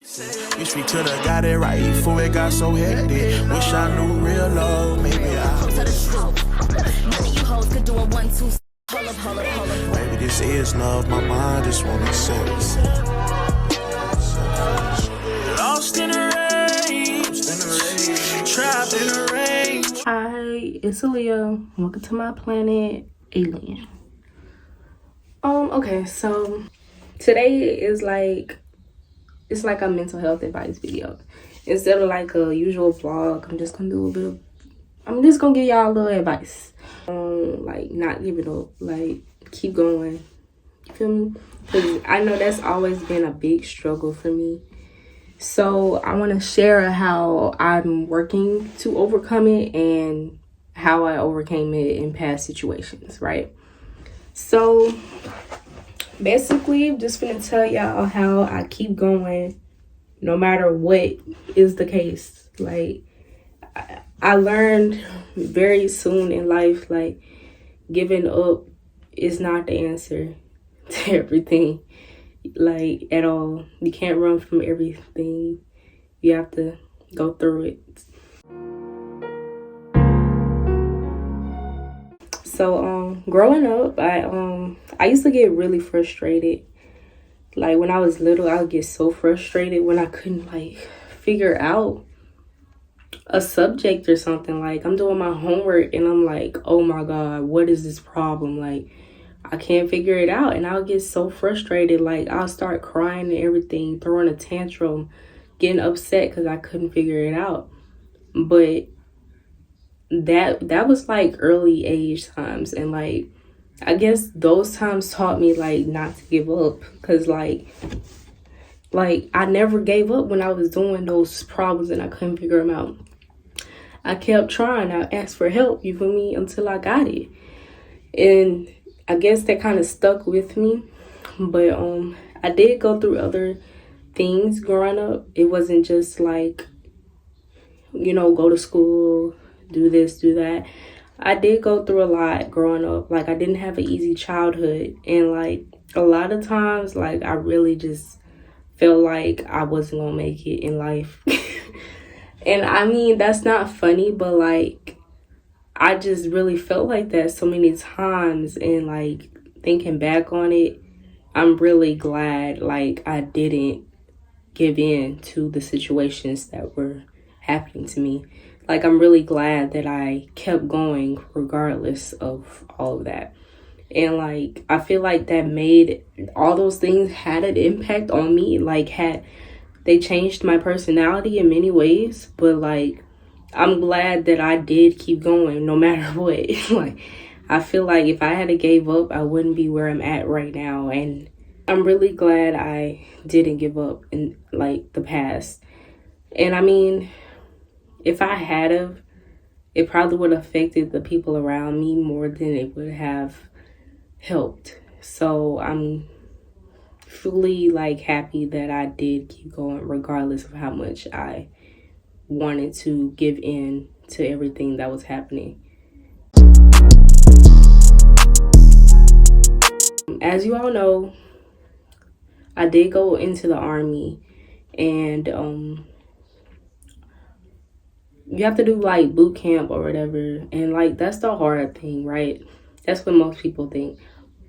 You speak to the guy that right before it got so hectic. Wish I knew real love, maybe None of you hoes could do a 1, 2. Hold up. maybe this is love. My mind just won't accept. Lost in the rain, trapped in the rain. Hi, it's ALEEUN. Welcome to my planet, ALEEUN. Okay, so today is it's like a mental health advice video. Instead of like a usual vlog, I'm just gonna give y'all a little advice. Like not give it up, like keep going. You feel me? Because I know that's always been a big struggle for me. So I want to share how I'm working to overcome it and how I overcame it in past situations, right? So basically, I'm just gonna tell y'all how I keep going no matter what is the case. Like I learned very soon in life, like giving up is not the answer to everything, like at all. You can't run from everything. You have to go through it. So growing up, I used to get really frustrated. Like when I was little, I would get so frustrated when I couldn't like figure out a subject or something. Like I'm doing my homework and I'm like, oh my god, what is this problem? Like I can't figure it out, and I'll get so frustrated. Like I'll start crying and everything, throwing a tantrum, getting upset because I couldn't figure it out. But that was like early age times, and like I guess those times taught me like not to give up, because like I never gave up when I was doing those problems and I couldn't figure them out. I kept trying. I asked for help, you feel me, until I got it. And I guess that kind of stuck with me. But I did go through other things growing up. It wasn't just like, you know, go to school, do this, do that. I did go through a lot growing up. Like I didn't have an easy childhood, and like a lot of times like I really just felt like I wasn't gonna make it in life. And I mean, that's not funny, but like I just really felt like that so many times, and like thinking back on it, I'm really glad like I didn't give in to the situations that were happening to me. Like I'm really glad that I kept going regardless of all of that. And like I feel like that made all those things had an impact on me. Like they changed my personality in many ways, but like I'm glad that I did keep going no matter what. Like I feel like if I had to gave up, I wouldn't be where I'm at right now. And I'm really glad I didn't give up in like the past. And I mean, if I had of, it probably would have affected the people around me more than it would have helped. So I'm fully like happy that I did keep going regardless of how much I wanted to give in to everything that was happening. As you all know, I did go into the army, and you have to do like boot camp or whatever, and like that's the hard thing, right? That's what most people think.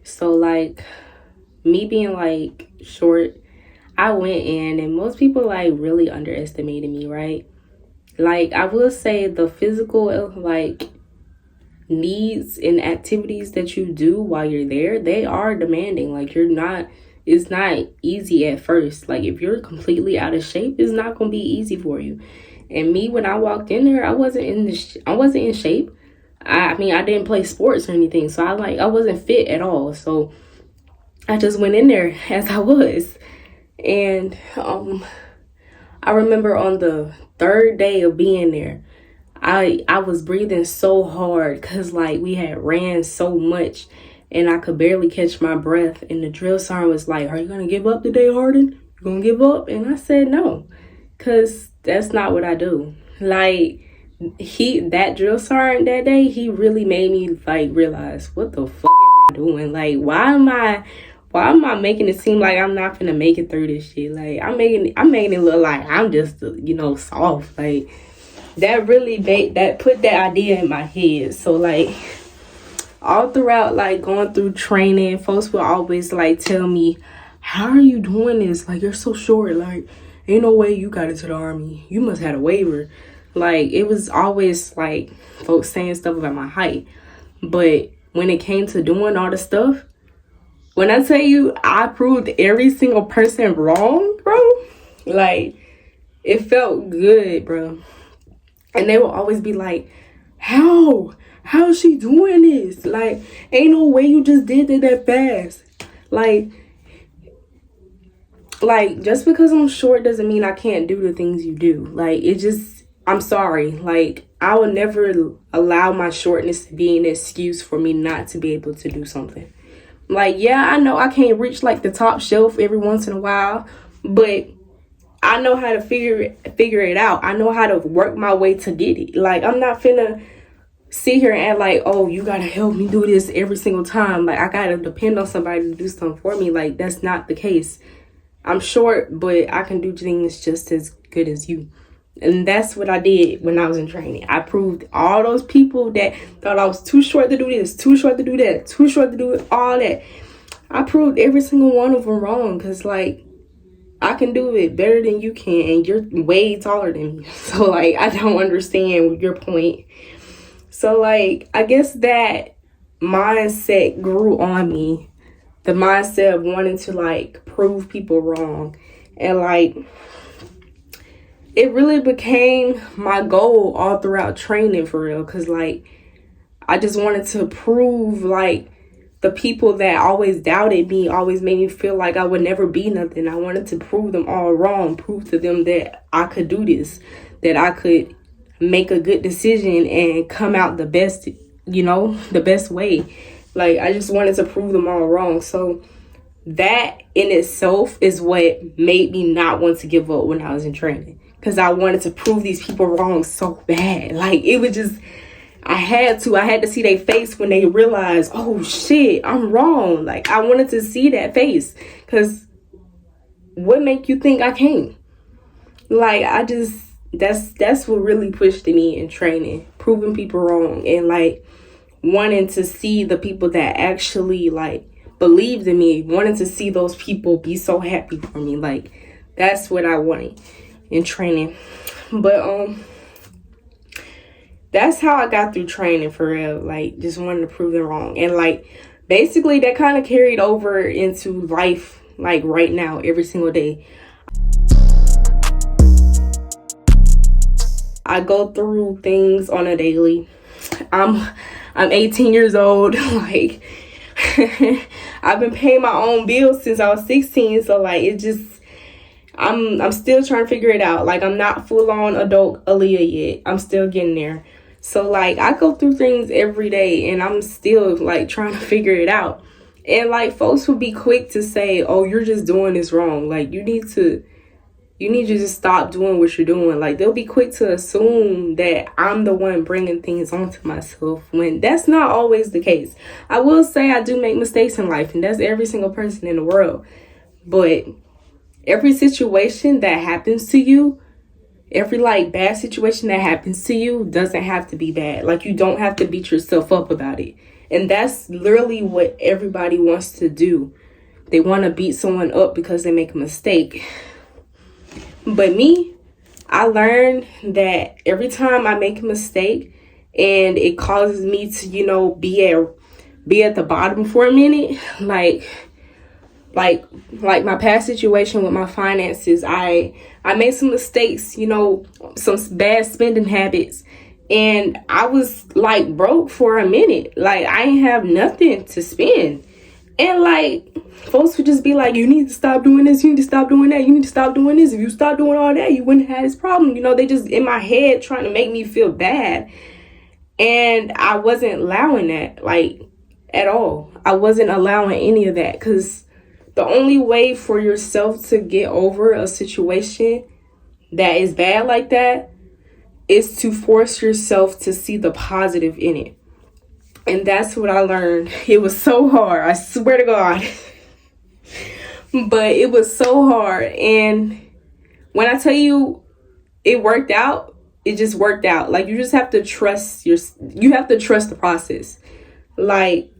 So like me being like short, I went in and most people like really underestimated me, right? Like I will say the physical like needs and activities that you do while you're there, they are demanding. Like it's not easy at first. Like if you're completely out of shape, it's not gonna be easy for you. And me, when I walked in there, I wasn't in shape. I mean, I didn't play sports or anything, so I wasn't fit at all. So I just went in there as I was. And I remember on the third day of being there, I was breathing so hard because like we had ran so much and I could barely catch my breath. And the drill sergeant was like, "Are you gonna give up today, Harden? You gonna give up?" And I said no, because that's not what I do. Like that drill sergeant that day, he really made me like realize, what the fuck am I doing? Like why Why am I making it seem like I'm not gonna make it through this shit? Like, I'm making it look like I'm just, soft. Like, that really put that idea in my head. So, like, all throughout, like, going through training, folks will always, like, tell me, how are you doing this? Like, you're so short. Like, ain't no way you got into the Army. You must have had a waiver. Like, it was always, like, folks saying stuff about my height. But when it came to doing all the stuff, when I tell you I proved every single person wrong, bro, like, it felt good, bro. And they will always be like, how is she doing this? Like, ain't no way you just did it that fast. Like, just because I'm short doesn't mean I can't do the things you do. Like, I'm sorry. Like, I will never allow my shortness to be an excuse for me not to be able to do something. Like, yeah, I know I can't reach, like, the top shelf every once in a while, but I know how to figure it out. I know how to work my way to get it. Like, I'm not finna sit here and act like, oh, you gotta help me do this every single time. Like, I gotta depend on somebody to do something for me. Like, that's not the case. I'm short, but I can do things just as good as you. And that's what I did when I was in training. I proved all those people that thought I was too short to do this, too short to do that, too short to do all that. I proved every single one of them wrong, because, like, I can do it better than you can, and you're way taller than me. So, like, I don't understand your point. So, like, I guess that mindset grew on me. The mindset of wanting to, like, prove people wrong. And, like, it really became my goal all throughout training, for real. Because, like, I just wanted to prove, like, the people that always doubted me, always made me feel like I would never be nothing. I wanted to prove them all wrong, prove to them that I could do this, that I could make a good decision and come out the best, the best way. Like, I just wanted to prove them all wrong. So that in itself is what made me not want to give up when I was in training. Because I wanted to prove these people wrong so bad. Like, it was just, I had to see their face when they realized, oh shit, I'm wrong. Like, I wanted to see that face. Because what make you think I can't? Like, that's what really pushed me in training. Proving people wrong. And, like, wanting to see the people that actually, like, believed in me. Wanting to see those people be so happy for me. Like, that's what I wanted in training. But that's how I got through training, for real. Like, just wanting to prove them wrong. And, like, basically that kind of carried over into life, like, right now, every single day. I go through things on a daily. I'm 18 years old. Like, I've been paying my own bills since I was 16. So, like, it just, I'm still trying to figure it out. Like, I'm not full on adult ALEEUN yet. I'm still getting there. So, like, I go through things every day, and I'm still, like, trying to figure it out. And, like, folks will be quick to say, oh, you're just doing this wrong. Like, you need to just stop doing what you're doing. Like, they'll be quick to assume that I'm the one bringing things onto myself, when that's not always the case. I will say I do make mistakes in life, and that's every single person in the world. But every situation that happens to you, every, like, bad situation that happens to you doesn't have to be bad. Like, you don't have to beat yourself up about it. And that's literally what everybody wants to do. They want to beat someone up because they make a mistake. But me, I learned that every time I make a mistake and it causes me to, be at the bottom for a minute, like my past situation with my finances, I made some mistakes, some bad spending habits, and I was, like, broke for a minute. Like, I ain't have nothing to spend. And, like, folks would just be like, you need to stop doing this, you need to stop doing that, you need to stop doing this. If you stop doing all that, you wouldn't have this problem. They just in my head trying to make me feel bad. And I wasn't allowing that, like, at all. I wasn't allowing any of that, because the only way for yourself to get over a situation that is bad like that is to force yourself to see the positive in it. And that's what I learned. It was so hard. I swear to God. But it was so hard. And when I tell you it worked out, it just worked out. Like, you just have to trust you have to trust the process. Like,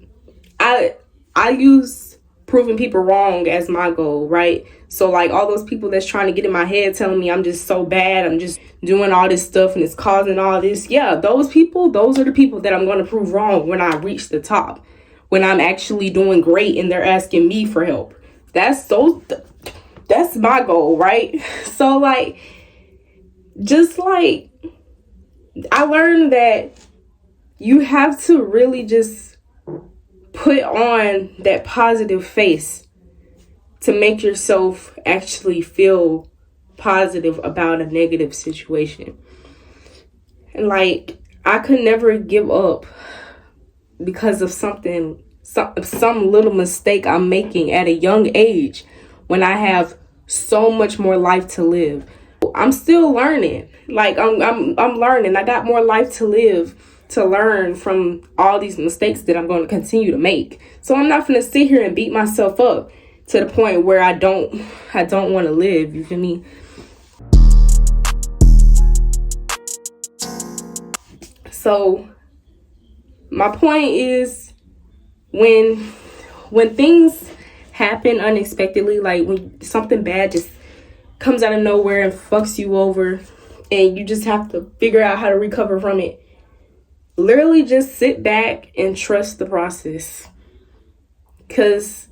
I use proving people wrong as my goal, right? So like, all those people that's trying to get in my head telling me I'm just so bad, I'm just doing all this stuff and it's causing all this, yeah, those are the people that I'm going to prove wrong when I reach the top, when I'm actually doing great and they're asking me for help. That's my goal, right? So like, just like, I learned that you have to really just put on that positive face to make yourself actually feel positive about a negative situation. And like, I could never give up because of some little mistake I'm making at a young age when I have so much more life to live. I'm still learning. Like, I'm learning. I got more life to live, to learn from all these mistakes that I'm going to continue to make. So I'm not going to sit here and beat myself up to the point where I don't want to live. You feel me? So my point is, when things happen unexpectedly, like when something bad just comes out of nowhere and fucks you over, and you just have to figure out how to recover from it, literally just sit back and trust the process. Because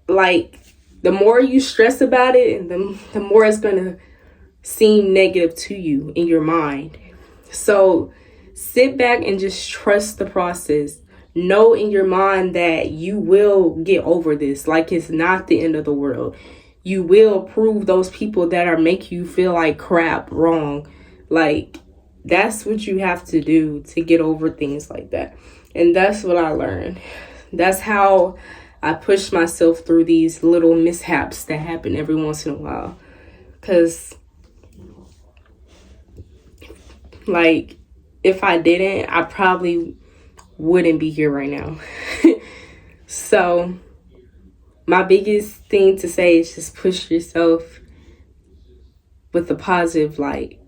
like, the more you stress about it, and the more it's gonna seem negative to you in your mind. So sit back and just trust the process. Know in your mind that you will get over this. Like, it's not the end of the world. You will prove those people that are making you feel like crap wrong. Like, that's what you have to do to get over things like that. And that's what I learned. That's how I push myself through these little mishaps that happen every once in a while. Because, like, if I didn't, I probably wouldn't be here right now. So my biggest thing to say is just push yourself with the positive light,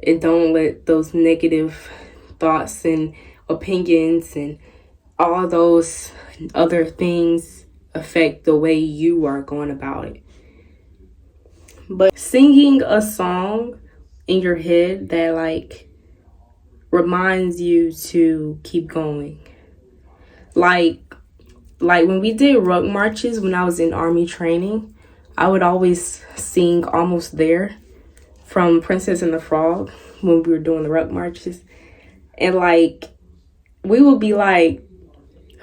and don't let those negative thoughts and opinions and all those other things affect the way you are going about it. But singing a song in your head that like reminds you to keep going. Like when we did ruck marches when I was in Army training, I would always sing Almost There from Princess and the Frog when we were doing the ruck marches. And like, we would be like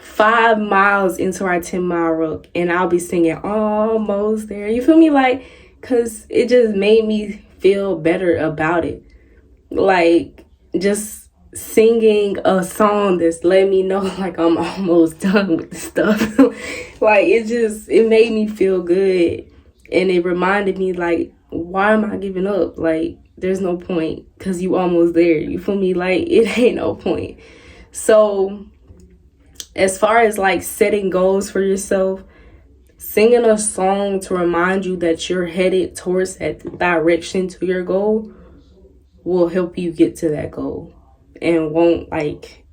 5 miles into our 10-mile ruck, and I'll be singing Almost There. You feel me? Like, because it just made me feel better about it. Like, just singing a song that's let me know like I'm almost done with the stuff. Like, it made me feel good, and it reminded me like, why am I giving up? Like, there's no point, because you almost there. You feel me? Like, it ain't no point. So as far as like setting goals for yourself, singing a song to remind you that you're headed towards that direction to your goal will help you get to that goal, and won't make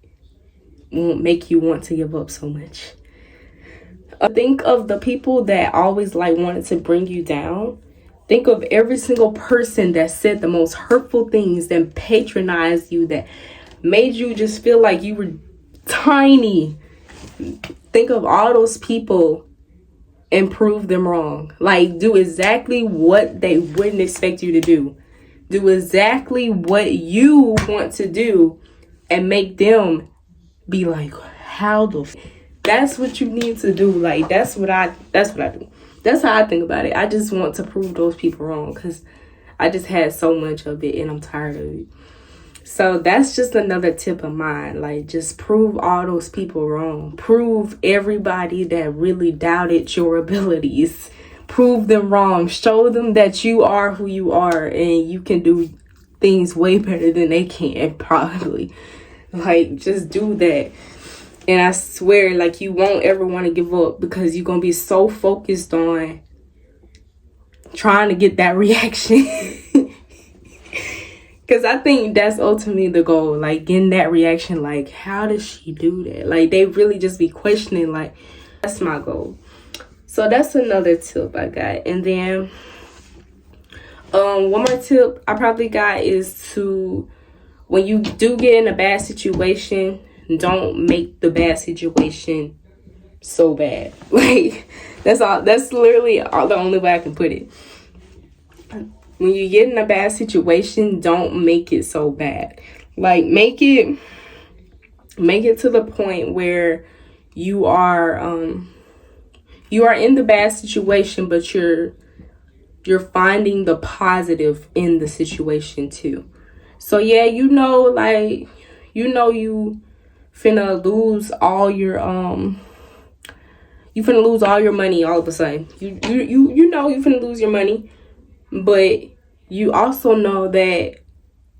you want to give up so much. Think of the people that always like wanted to bring you down. Think of every single person that said the most hurtful things, that patronized you, that made you just feel like you were tiny. Think of all those people and prove them wrong. Like, do exactly what they wouldn't expect you to do. Do exactly what you want to do and make them be like, how the that's what you need to do. Like, that's what I do. That's how I think about it. I just want to prove those people wrong, because I just had so much of it and I'm tired of it. So that's just another tip of mine. Like, just prove all those people wrong. Prove everybody that really doubted your abilities. Prove them wrong. Show them that you are who you are and you can do things way better than they can, probably. Like, just do that. And I swear, like, you won't ever want to give up because you're going to be so focused on trying to get that reaction. Because I think that's ultimately the goal, like, getting that reaction. Like, how does she do that? Like, they really just be questioning, like, that's my goal. So that's another tip I got. And then one more tip I probably got is to, when you do get in a bad situation, don't make the bad situation so bad. Like, that's all. That's literally the only way I can put it. When you get in a bad situation, don't make it so bad. Like, make it to the point where you are in the bad situation, but you're finding the positive in the situation too. So yeah, you finna lose all your money all of a sudden. You finna lose your money, but you also know that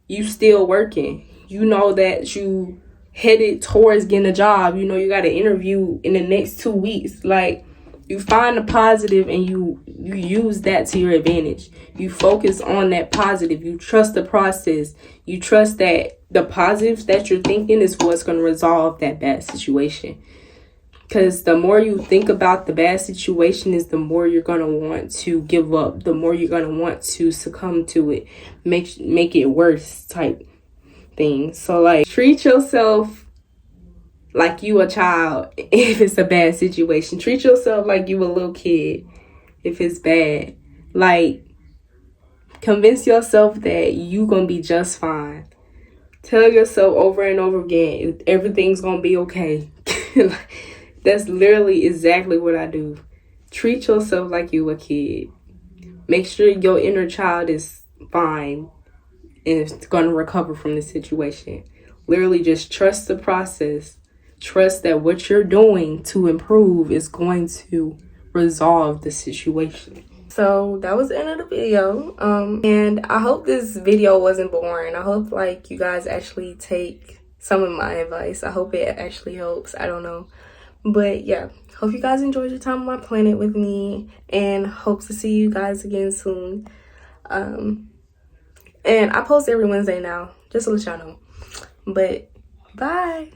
you still working. You know that you headed towards getting a job. You know you got an interview in the next 2 weeks. Like, you find the positive and you use that to your advantage. You focus on that positive. You trust the process. You trust that the positives that you're thinking is what's going to resolve that bad situation. Because the more you think about the bad situation is the more you're going to want to give up. The more you're going to want to succumb to it. Make it worse type thing. So, like, treat yourself like you a child if it's a bad situation. Treat yourself like you a little kid if it's bad. Like, convince yourself that you gonna be just fine. Tell yourself over and over again, everything's gonna be okay. That's literally exactly what I do. Treat yourself like you a kid. Make sure your inner child is fine and it's gonna recover from the situation. Literally just trust the process. Trust that what you're doing to improve is going to resolve the situation. So that was the end of the video. And I hope this video wasn't boring. I hope, like, you guys actually take some of my advice. I hope it actually helps. I don't know. But yeah, hope you guys enjoyed your time on my planet with me, and hope to see you guys again soon. And I post every Wednesday now, just to let y'all know. But bye.